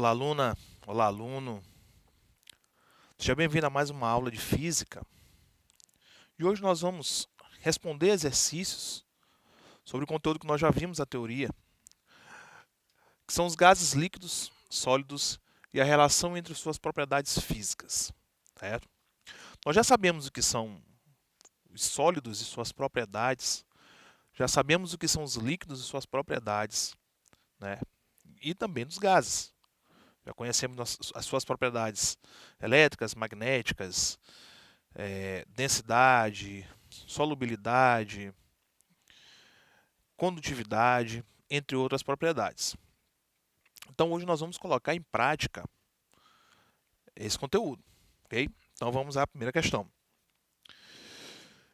Olá, aluna. Olá, aluno. Seja bem-vindo a mais uma aula de física. E hoje nós vamos responder exercícios sobre o conteúdo que nós já vimos na teoria, que são os gases líquidos, sólidos e a relação entre suas propriedades físicas. Certo? Nós já sabemos o que são os sólidos e suas propriedades, já sabemos o que são os líquidos e suas propriedades, né? E também dos gases. Já conhecemos as suas propriedades elétricas, magnéticas, densidade, solubilidade, condutividade, entre outras propriedades. Então hoje nós vamos colocar em prática esse conteúdo, ok? Então vamos à primeira questão.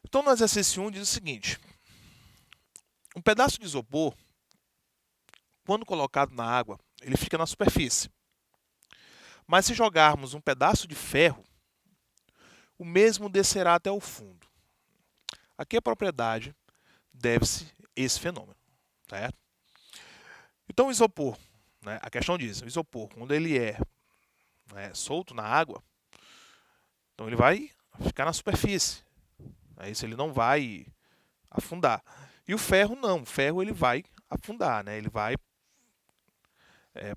Então no exercício 1 diz o seguinte: um pedaço de isopor, quando colocado na água, ele fica na superfície. Mas se jogarmos um pedaço de ferro, o mesmo descerá até o fundo. A que propriedade deve-se esse fenômeno? Certo? Então o isopor, né, a questão diz, o isopor, quando ele é solto na água, então ele vai ficar na superfície. Isso ele não vai afundar. E o ferro não, o ferro ele vai afundar, né? Ele vai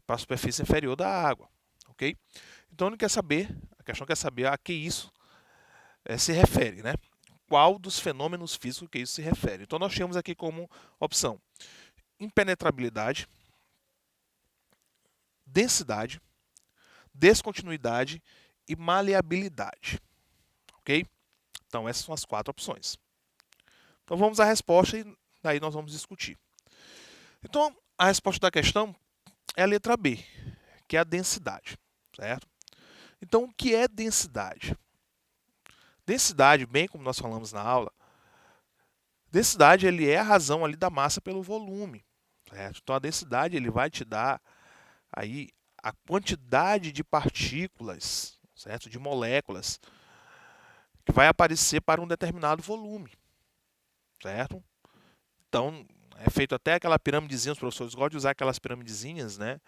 para a superfície inferior da água, ok? Então ele quer saber, a questão quer saber a que isso se refere, né? Qual dos fenômenos físicos que isso se refere? Então nós temos aqui como opção impenetrabilidade, densidade, descontinuidade e maleabilidade, ok? Então essas são as 4 opções. Então vamos à resposta e daí nós vamos discutir. Então a resposta da questão é a letra B, que é a densidade, certo? Então o que é densidade? Densidade, bem como nós falamos na aula, densidade ele é a razão ali da massa pelo volume, certo? Então a densidade ele vai te dar aí a quantidade de partículas, certo? De moléculas que vai aparecer para um determinado volume, certo? Então é feito até aquela piramidezinha, os professores gostam de usar aquelas piramidezinhas, né?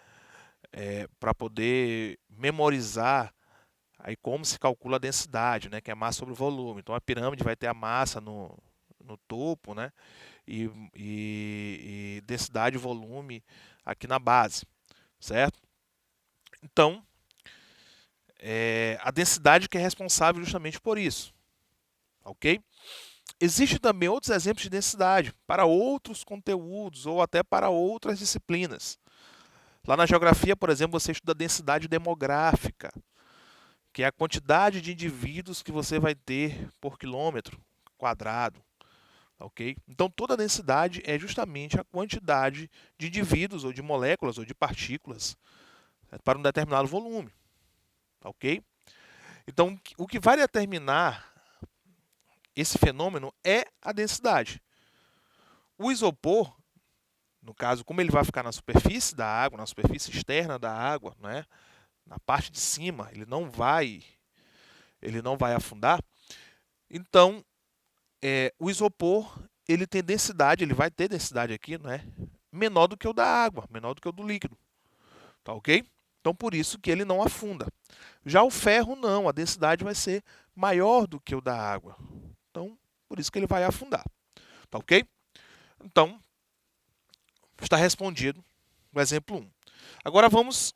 Para poder memorizar aí como se calcula a densidade, né? Que é massa sobre o volume. Então a pirâmide vai ter a massa no topo, né? E densidade e volume aqui na base, certo? Então, a densidade que é responsável justamente por isso, ok? Existem também outros exemplos de densidade para outros conteúdos ou até para outras disciplinas. Lá na geografia, por exemplo, você estuda a densidade demográfica, que é a quantidade de indivíduos que você vai ter por quilômetro quadrado. Ok? Então, toda a densidade é justamente a quantidade de indivíduos, ou de moléculas, ou de partículas para um determinado volume. Ok? Então, o que vai determinar esse fenômeno é a densidade. O isopor, no caso, como ele vai ficar na superfície da água, na superfície externa da água, né? Na parte de cima, ele não vai afundar. Então, o isopor ele tem densidade, ele vai ter densidade aqui, né? Menor do que o da água, menor do que o do líquido. Tá ok? Então, por isso que ele não afunda. Já o ferro, não. A densidade vai ser maior do que o da água. Então, por isso que ele vai afundar. Tá ok? Então, está respondido o exemplo 1. Agora vamos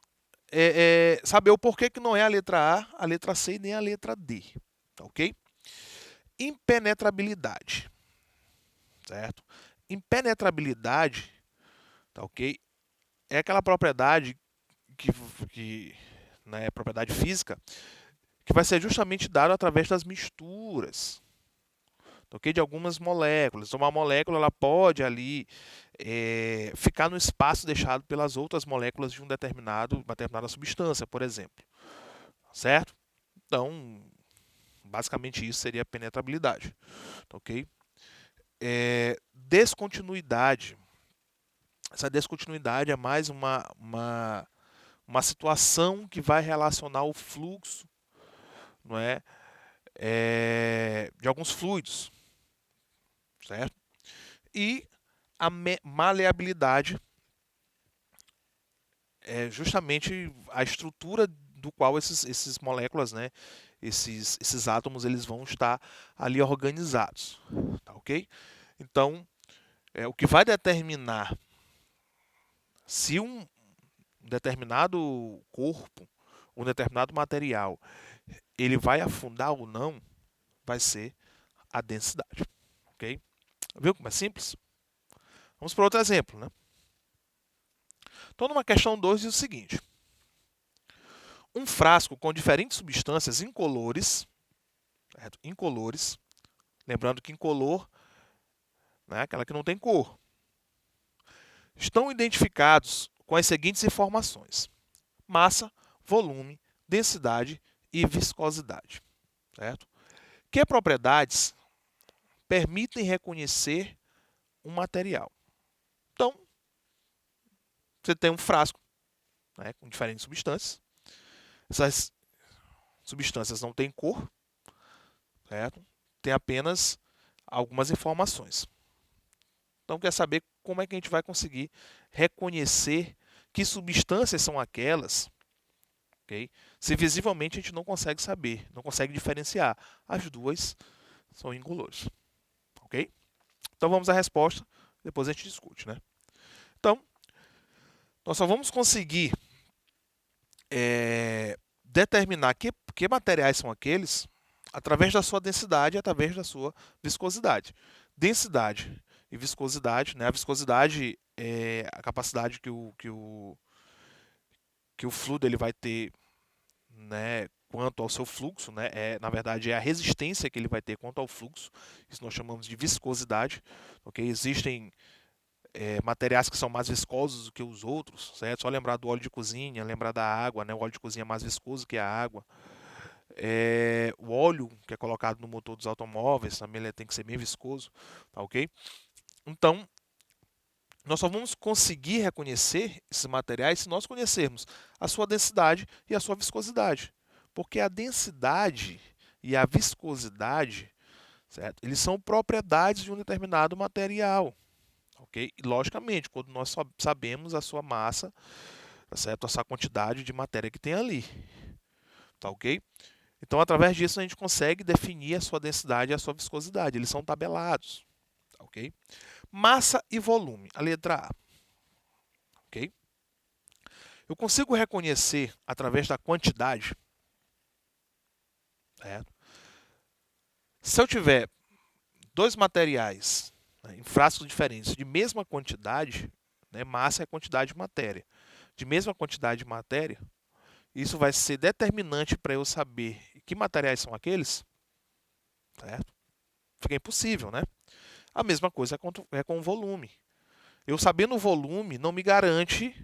saber o porquê que não é a letra A letra C e nem a letra D. Tá ok? Impenetrabilidade. Certo? Impenetrabilidade, tá ok? É aquela propriedade que né, propriedade física, que vai ser justamente dado através das misturas, okay, de algumas moléculas. Então, uma molécula ela pode ali ficar no espaço deixado pelas outras moléculas de uma determinada substância, por exemplo. Certo? Então, basicamente isso seria a penetrabilidade. Ok? Descontinuidade. Essa descontinuidade é mais uma situação que vai relacionar o fluxo, não é, de alguns fluidos, certo? E a maleabilidade é justamente a estrutura do qual esses moléculas, né, esses átomos, eles vão estar ali organizados, tá ok? Então, o que vai determinar se um determinado corpo, um determinado material, ele vai afundar ou não, vai ser a densidade, ok? Viu como é simples? Vamos para outro exemplo, né? Então, numa questão 2 diz o seguinte: um frasco com diferentes substâncias incolores, certo? Incolores, lembrando que incolor, né, aquela que não tem cor, estão identificados com as seguintes informações: massa, volume, densidade e viscosidade, certo? Que propriedades permitem reconhecer um material? Então, você tem um frasco, né, com diferentes substâncias. Essas substâncias não têm cor, certo? Tem apenas algumas informações. Então, quer saber como é que a gente vai conseguir reconhecer que substâncias são aquelas, ok? Se visivelmente a gente não consegue saber, não consegue diferenciar. As duas são incolores, ok? Então, vamos à resposta, depois a gente discute, né? Então, nós só vamos conseguir determinar que materiais são aqueles através da sua densidade e através da sua viscosidade. Densidade e viscosidade, né? A viscosidade é a capacidade que o fluido ele vai ter, né, quanto ao seu fluxo, né? Na verdade, é a resistência que ele vai ter quanto ao fluxo. Isso nós chamamos de viscosidade. Okay? Existem materiais que são mais viscosos do que os outros, certo? Só lembrar do óleo de cozinha, lembrar da água, né? O óleo de cozinha é mais viscoso que a água. O óleo que é colocado no motor dos automóveis também ele tem que ser bem viscoso, tá ok? Então, nós só vamos conseguir reconhecer esses materiais se nós conhecermos a sua densidade e a sua viscosidade. Porque a densidade e a viscosidade, certo? Eles são propriedades de um determinado material. Ok? E, logicamente, quando nós sabemos a sua massa, tá certo? Essa quantidade de matéria que tem ali. Tá ok? Então, através disso, a gente consegue definir a sua densidade e a sua viscosidade. Eles são tabelados. Tá ok? Massa e volume. A letra A. Ok? Eu consigo reconhecer através da quantidade. Certo? Se eu tiver dois materiais, né, em frascos diferentes de mesma quantidade, né, massa é a quantidade de matéria, de mesma quantidade de matéria, isso vai ser determinante para eu saber que materiais são aqueles, certo? Fica impossível, né? A mesma coisa é com o volume. Eu sabendo o volume não me garante,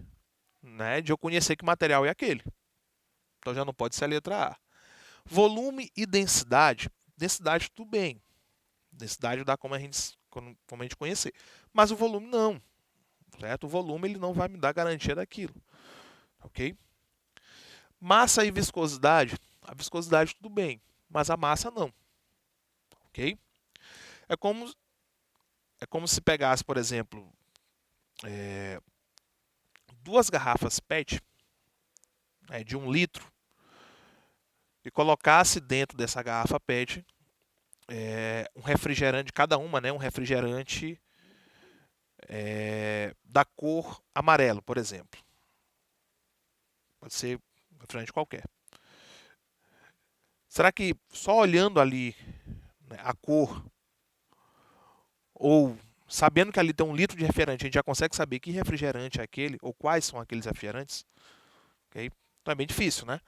né, de eu conhecer que material é aquele. Então já não pode ser a letra A. Volume e densidade. Densidade tudo bem. Densidade dá como a gente conhecer. Mas o volume não. Certo? O volume ele não vai me dar garantia daquilo. Ok? Massa e viscosidade. A viscosidade tudo bem. Mas a massa não. Ok? É como, é como se pegasse, por exemplo, duas garrafas PET, né, de 1 litro e colocasse dentro dessa garrafa PET um refrigerante, cada uma, né, um refrigerante da cor amarelo, por exemplo. Pode ser um refrigerante qualquer. Será que só olhando ali, né, a cor, ou sabendo que ali tem 1 litro de refrigerante, a gente já consegue saber que refrigerante é aquele, ou quais são aqueles refrigerantes? Okay? Então é bem difícil, né?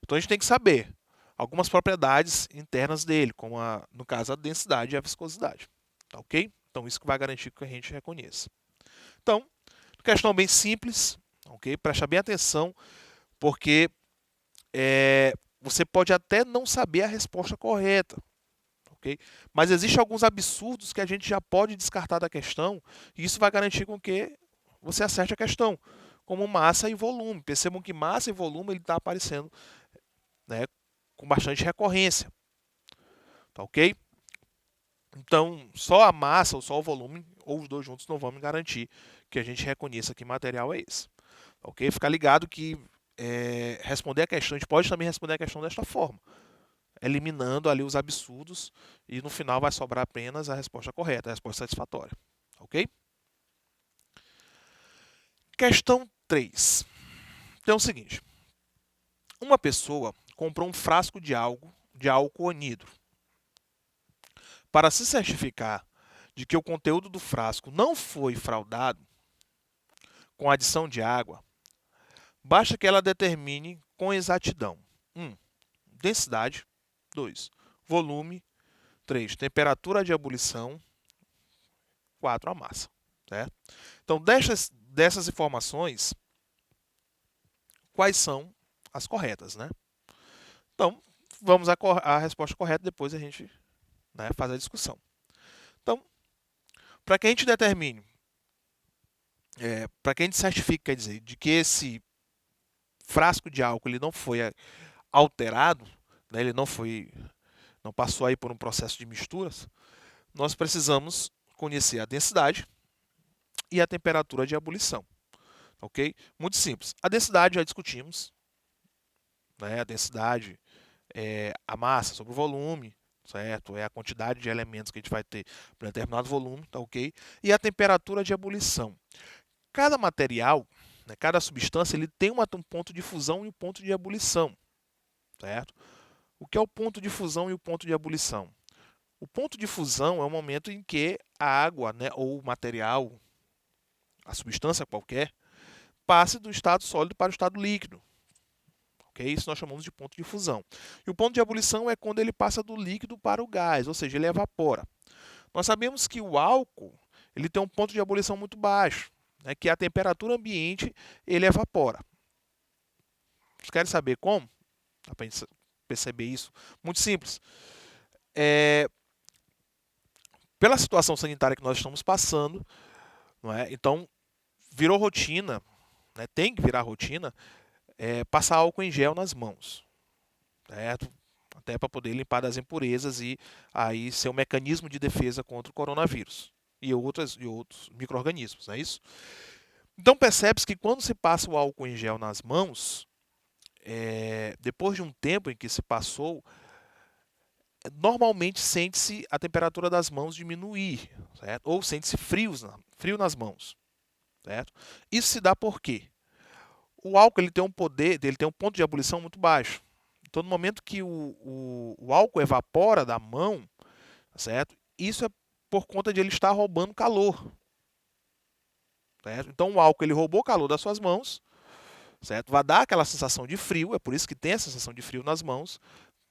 Então a gente tem que saber algumas propriedades internas dele, como no caso a densidade e a viscosidade. Tá ok? Então isso que vai garantir que a gente reconheça. Então, questão bem simples, ok? Presta bem atenção, porque você pode até não saber a resposta correta, ok? Mas existem alguns absurdos que a gente já pode descartar da questão, e isso vai garantir com que você acerte a questão, como massa e volume. Percebam que massa e volume ele está aparecendo, né, com bastante recorrência, tá ok? Então, só a massa ou só o volume, ou os dois juntos, não vão me garantir que a gente reconheça que material é esse. Ok? Fica ligado que responder a questão, a gente pode também responder a questão desta forma, eliminando ali os absurdos e no final vai sobrar apenas a resposta correta, a resposta satisfatória. Ok? Questão 3. Então é o seguinte. Uma pessoa comprou um frasco de álcool anidro. Para se certificar de que o conteúdo do frasco não foi fraudado com adição de água, basta que ela determine com exatidão: 1. Densidade. 2. Volume. 3. Temperatura de ebulição. 4. A massa. Certo? Então, dessas informações, quais são as corretas, né? Então, vamos à resposta correta, depois a gente faz a discussão. Então, para que a gente determine, para que a gente certifique, quer dizer, de que esse frasco de álcool ele não foi alterado, né, ele não passou aí por um processo de misturas, nós precisamos conhecer a densidade e a temperatura de ebulição. Ok? Muito simples. A densidade já discutimos, né? A densidade é a massa sobre o volume, certo? É a quantidade de elementos que a gente vai ter para determinado volume, tá ok? E a temperatura de ebulição. Cada material, né, cada substância, ele tem um ponto de fusão e um ponto de ebulição, certo? O que é o ponto de fusão e o ponto de ebulição? O ponto de fusão é o momento em que a água, né, ou o material, a substância qualquer, passe do estado sólido para o estado líquido. Okay? Isso nós chamamos de ponto de fusão. E o ponto de ebulição é quando ele passa do líquido para o gás, ou seja, ele evapora. Nós sabemos que o álcool ele tem um ponto de ebulição muito baixo, né, que a temperatura ambiente ele evapora. Vocês querem saber como? Dá para perceber isso? Muito simples. Pela situação sanitária que nós estamos passando, não é? Então virou rotina, né? Tem que virar rotina, passar álcool em gel nas mãos, certo? Até para poder limpar das impurezas e aí ser um mecanismo de defesa contra o coronavírus e outros micro-organismos, não é isso? Então percebe-se que quando se passa o álcool em gel nas mãos, depois de um tempo em que se passou, normalmente sente-se a temperatura das mãos diminuir, certo? Ou sente-se frio nas mãos, certo? Isso se dá por quê? O álcool ele tem um poder, ele tem um ponto de ebulição muito baixo. Então, no momento que o álcool evapora da mão, certo? Isso é por conta de ele estar roubando calor, certo? Então, o álcool ele roubou calor das suas mãos, certo? Vai dar aquela sensação de frio, é por isso que tem a sensação de frio nas mãos.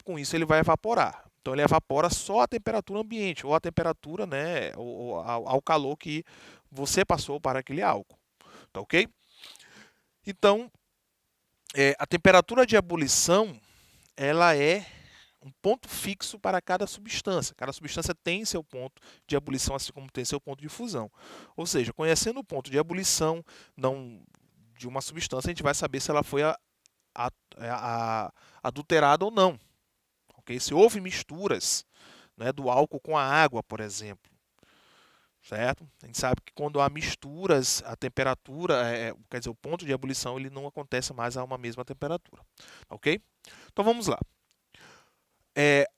Com isso, ele vai evaporar. Então, ele evapora só a temperatura ambiente, ou a temperatura, né, ou ao calor que você passou para aquele álcool. Tá ok? Então, a temperatura de ebulição, ela é um ponto fixo para cada substância. Cada substância tem seu ponto de ebulição, assim como tem seu ponto de fusão. Ou seja, conhecendo o ponto de ebulição de uma substância, a gente vai saber se ela foi adulterada ou não. Okay? Se houve misturas, né, do álcool com a água, por exemplo. Certo? A gente sabe que quando há misturas, a temperatura, quer dizer, o ponto de ebulição, ele não acontece mais a uma mesma temperatura. Ok? Então vamos lá.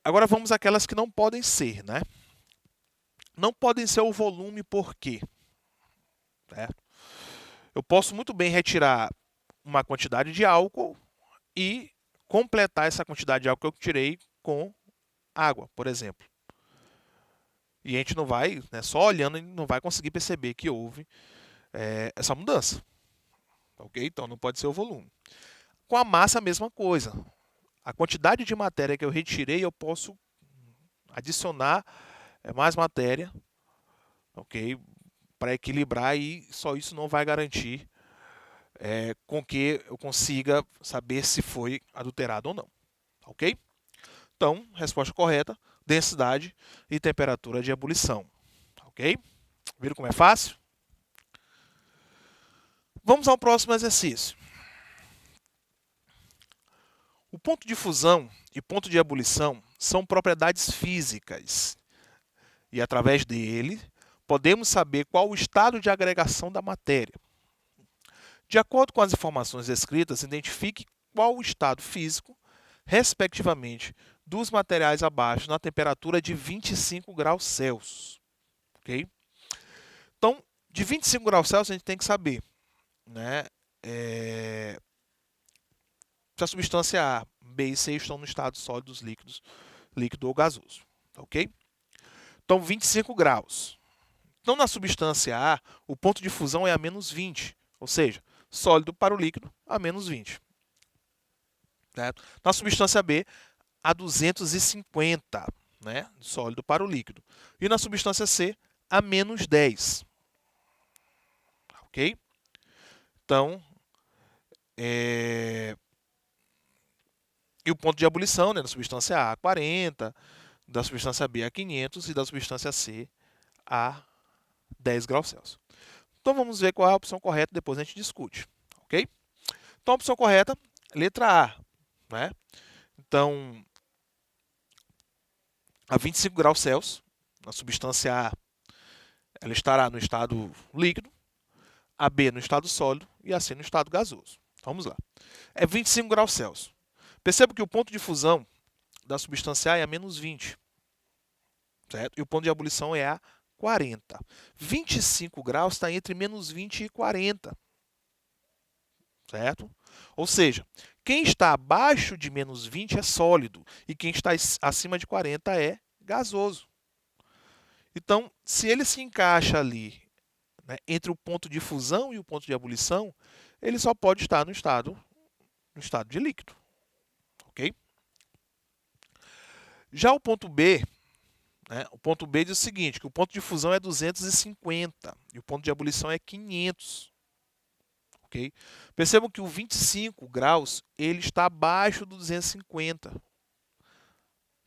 Agora vamos àquelas que não podem ser, né? Não podem ser o volume por quê? Certo? Eu posso muito bem retirar uma quantidade de álcool e completar essa quantidade de álcool que eu tirei com água, por exemplo. E a gente não vai, né, só olhando, não vai conseguir perceber que houve essa mudança. Ok? Então não pode ser o volume. Com a massa, a mesma coisa. A quantidade de matéria que eu retirei, eu posso adicionar mais matéria, ok? Para equilibrar e só isso não vai garantir com que eu consiga saber se foi adulterado ou não. Ok? Então, resposta correta, densidade e temperatura de ebulição. Ok? Viram como é fácil? Vamos ao próximo exercício. O ponto de fusão e ponto de ebulição são propriedades físicas. E através dele, podemos saber qual o estado de agregação da matéria. De acordo com as informações descritas, identifique qual o estado físico, respectivamente, dos materiais abaixo na temperatura de 25 graus Celsius. Ok? Então, de 25 graus Celsius, a gente tem que saber, né, se a substância A, B e C estão no estado sólidos, líquidos, líquido ou gasoso. Ok? Então, 25 graus. Então, na substância A, o ponto de fusão é a menos 20, ou seja, sólido para o líquido a menos 20. Certo? Na substância B, a 250, né? Sólido para o líquido. E na substância C, a menos 10. Ok? Então, e o ponto de ebulição, né, da substância A, 40, da substância B a 500 e da substância C a 10 graus Celsius. Então, vamos ver qual é a opção correta, depois a gente discute. Ok? Então, a opção correta, letra A. Né? Então, a 25 graus Celsius, a substância A ela estará no estado líquido, a B no estado sólido e a C no estado gasoso. Vamos lá. É 25 graus Celsius. Perceba que o ponto de fusão da substância A é a menos 20. Certo? E o ponto de ebulição é a 40. 25 graus está entre menos 20 e 40. Certo? Ou seja, quem está abaixo de menos 20 é sólido e quem está acima de 40 é gasoso. Então, se ele se encaixa ali, né, entre o ponto de fusão e o ponto de ebulição, ele só pode estar no estado de líquido. Ok? Já o ponto B, né, o ponto B diz o seguinte, que o ponto de fusão é 250 e o ponto de ebulição é 500. Okay? Percebam que o 25 graus ele está abaixo do 250,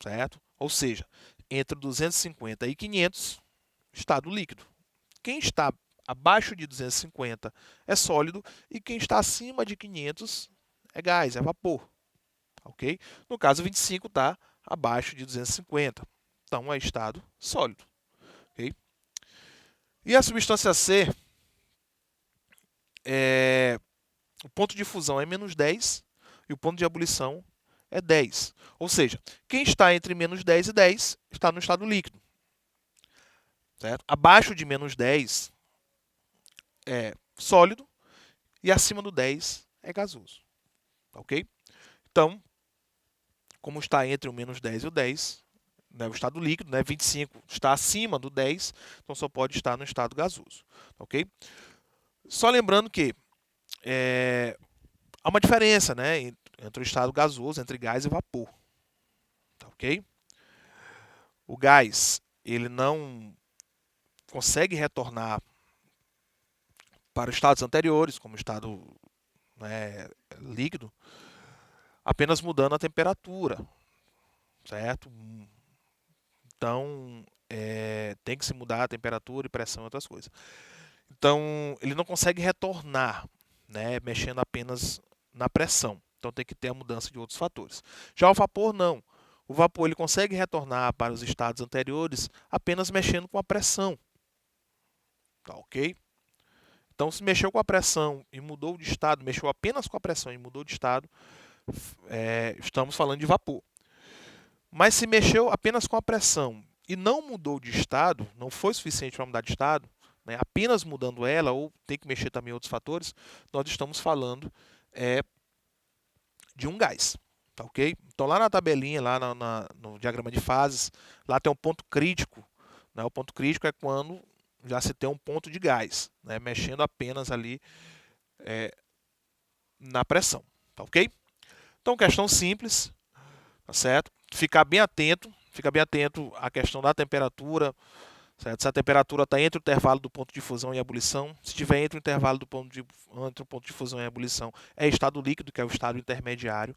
certo? Ou seja, entre 250 e 500, estado líquido. Quem está abaixo de 250 é sólido e quem está acima de 500 é gás, é vapor. Okay? No caso, 25 está abaixo de 250, então é estado sólido. Okay? E a substância C, o ponto de fusão é menos 10 e o ponto de ebulição é 10. Ou seja, quem está entre menos 10 e 10 está no estado líquido. Certo? Abaixo de menos 10 é sólido e acima do 10 é gasoso. Ok? Então, como está entre o menos 10 e o 10, né, o estado líquido, né, 25 está acima do 10, então só pode estar no estado gasoso. Ok? Só lembrando que há uma diferença, né, entre o estado gasoso, entre gás e vapor. Tá, ok? O gás ele não consegue retornar para os estados anteriores, como o estado, né, líquido, apenas mudando a temperatura, certo? Então, tem que se mudar a temperatura e pressão e outras coisas. Então, ele não consegue retornar, né, mexendo apenas na pressão. Então, tem que ter a mudança de outros fatores. Já o vapor, não. O vapor ele consegue retornar para os estados anteriores apenas mexendo com a pressão. Tá, ok? Então, se mexeu com a pressão e mudou de estado, mexeu apenas com a pressão e mudou de estado, estamos falando de vapor. Mas se mexeu apenas com a pressão e não mudou de estado, não foi suficiente para mudar de estado, né, apenas mudando ela, ou tem que mexer também em outros fatores, nós estamos falando de um gás. Tá, ok? Então, lá na tabelinha, lá no diagrama de fases, lá tem um ponto crítico. Né? O ponto crítico é quando já se tem um ponto de gás, né, mexendo apenas ali na pressão. Tá, ok? Então, questão simples, tá certo? Fica bem atento à questão da temperatura, certo? Se a temperatura está entre o intervalo do ponto de fusão e ebulição, se estiver entre o intervalo entre o ponto de fusão e ebulição, é estado líquido, que é o estado intermediário,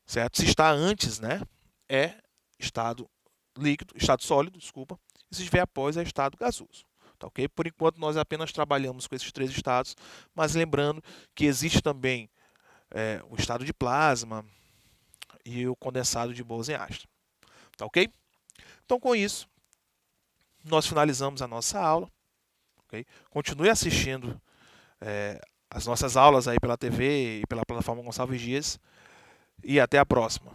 certo? Se está antes, né, é estado líquido, estado sólido, desculpa, e se estiver após é estado gasoso. Tá, ok? Por enquanto nós apenas trabalhamos com esses três estados, mas lembrando que existe também o estado de plasma e o condensado de Bose-Einstein. Tá, ok? Então, com isso, nós finalizamos a nossa aula. Okay? Continue assistindo as nossas aulas aí pela TV e pela plataforma Gonçalves Dias. E até a próxima.